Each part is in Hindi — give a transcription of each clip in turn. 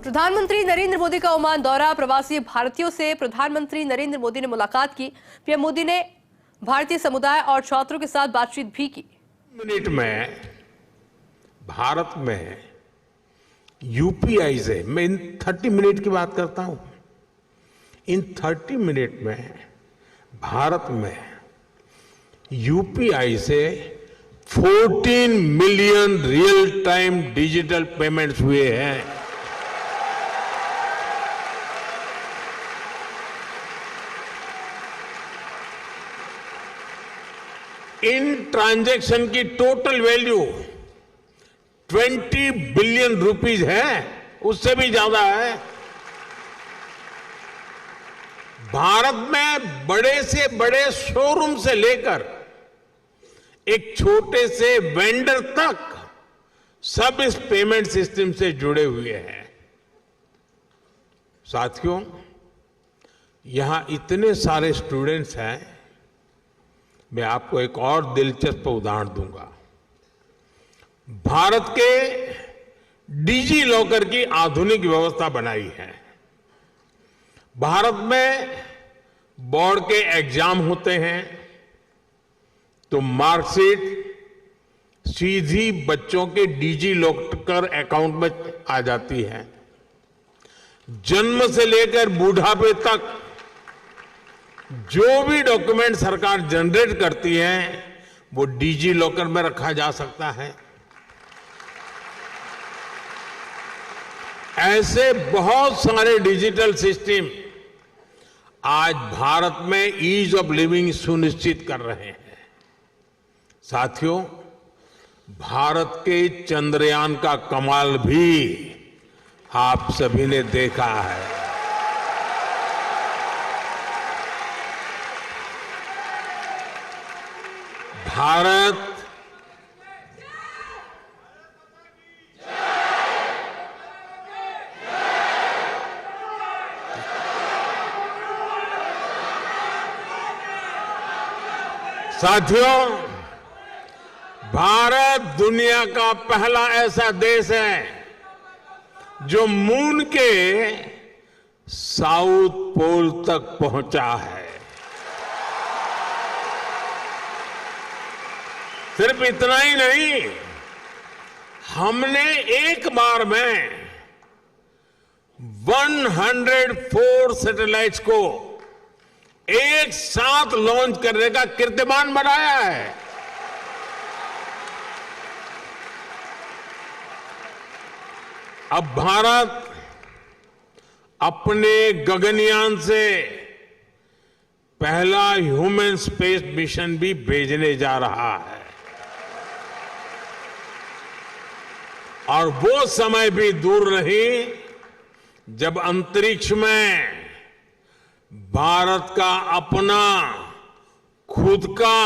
प्रधानमंत्री नरेंद्र मोदी का ओमान दौरा। प्रवासी भारतीयों से प्रधानमंत्री नरेंद्र मोदी ने मुलाकात की। पीएम मोदी ने भारतीय समुदाय और छात्रों के साथ बातचीत भी की। मिनट में भारत में यूपीआई से मैं इन 30 मिनट की बात करता हूं। इन 30 मिनट में भारत में यूपीआई से 14 million real time digital payments हुए हैं। इन ट्रांजैक्शन की टोटल वैल्यू 20 बिलियन रुपीज है, उससे भी ज्यादा है। भारत में बड़े से बड़े शोरूम से लेकर एक छोटे से वेंडर तक सब इस पेमेंट सिस्टम से जुड़े हुए हैं। साथियों, यहां इतने सारे स्टूडेंट्स हैं, मैं आपको एक और दिलचस्प उदाहरण दूंगा। भारत के डिजी लॉकर की आधुनिक व्यवस्था बनाई है। भारत में बोर्ड के एग्जाम होते हैं तो मार्कशीट सीधी बच्चों के डिजी लॉकर अकाउंट में आ जाती है। जन्म से लेकर बुढ़ापे तक जो भी डॉक्यूमेंट सरकार जनरेट करती है वो डिजी लॉकर में रखा जा सकता है। ऐसे बहुत सारे डिजिटल सिस्टम आज भारत में ईज ऑफ लिविंग सुनिश्चित कर रहे हैं। साथियों, भारत के चंद्रयान का कमाल भी आप सभी ने देखा है। भारत साथियों, भारत दुनिया का पहला ऐसा देश है जो मून के साउथ पोल तक पहुंचा है। सिर्फ इतना ही नहीं, हमने एक बार में 104 सैटेलाइट्स को एक साथ लॉन्च करने का कीर्तिमान बनाया है। अब भारत अपने गगनयान से पहला ह्यूमन स्पेस मिशन भी भेजने जा रहा है और वो समय भी दूर नहीं जब अंतरिक्ष में भारत का अपना खुद का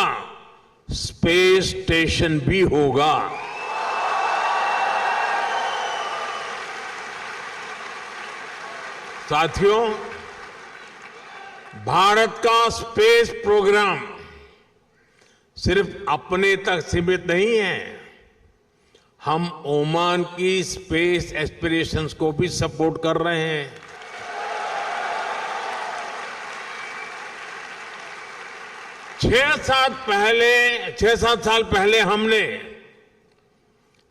स्पेस स्टेशन भी होगा। साथियों, भारत का स्पेस प्रोग्राम सिर्फ अपने तक सीमित नहीं है। हम ओमान की स्पेस एस्पिरेशंस को भी सपोर्ट कर रहे हैं। 6-7 साल पहले हमने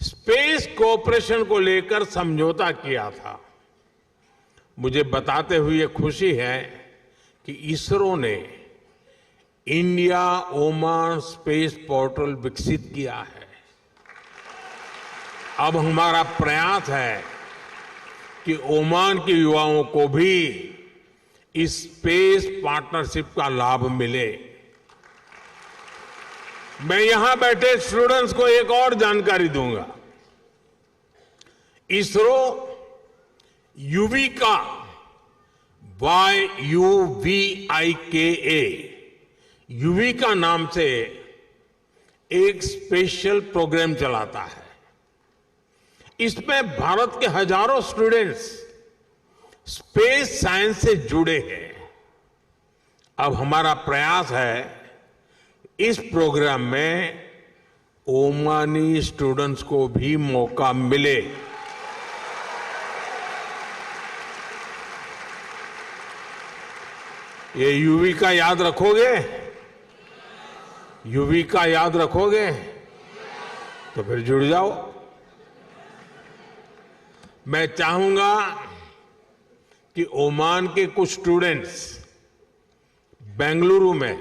स्पेस कोऑपरेशन को लेकर समझौता किया था। मुझे बताते हुए खुशी है कि इसरो ने इंडिया ओमान स्पेस पोर्टल विकसित किया है। अब हमारा प्रयास है कि ओमान के युवाओं को भी इस स्पेस पार्टनरशिप का लाभ मिले। मैं यहां बैठे स्टूडेंट्स को एक और जानकारी दूंगा। इसरो युविका युविका नाम से एक स्पेशल प्रोग्राम चलाता है। इसमें भारत के हजारों स्टूडेंट्स स्पेस साइंस से जुड़े हैं। अब हमारा प्रयास है इस प्रोग्राम में ओमानी स्टूडेंट्स को भी मौका मिले। ये युविका याद रखोगे? युविका याद रखोगे? तो फिर जुड़ जाओ। मैं चाहूंगा कि ओमान के कुछ स्टूडेंट्स बेंगलुरु में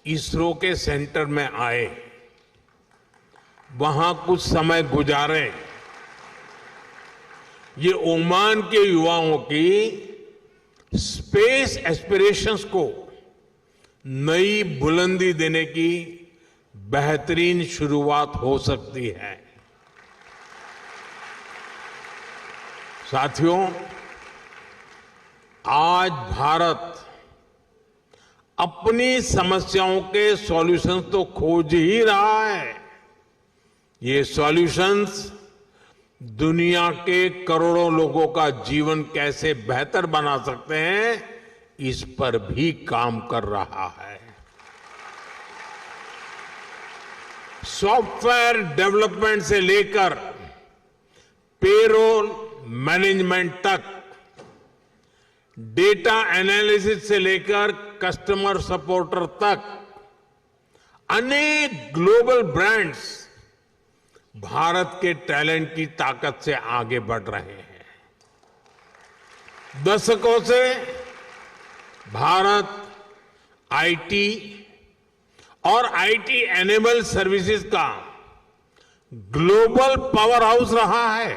इसरो के सेंटर में आए, वहां कुछ समय गुजारें। ये ओमान के युवाओं की स्पेस एस्पिरेशंस को नई बुलंदी देने की बेहतरीन शुरुआत हो सकती है। साथियों, आज भारत अपनी समस्याओं के सॉल्यूशंस तो खोज ही रहा है। ये सॉल्यूशंस दुनिया के करोड़ों लोगों का जीवन कैसे बेहतर बना सकते हैं, इस पर भी काम कर रहा है। सॉफ्टवेयर डेवलपमेंट से लेकर पेरोल मैनेजमेंट तक, डेटा एनालिसिस से लेकर कस्टमर सपोर्टर तक, अनेक ग्लोबल ब्रांड्स भारत के टैलेंट की ताकत से आगे बढ़ रहे हैं। दशकों से भारत आईटी और आईटी एनेबल सर्विसेज का ग्लोबल पावर हाउस रहा है।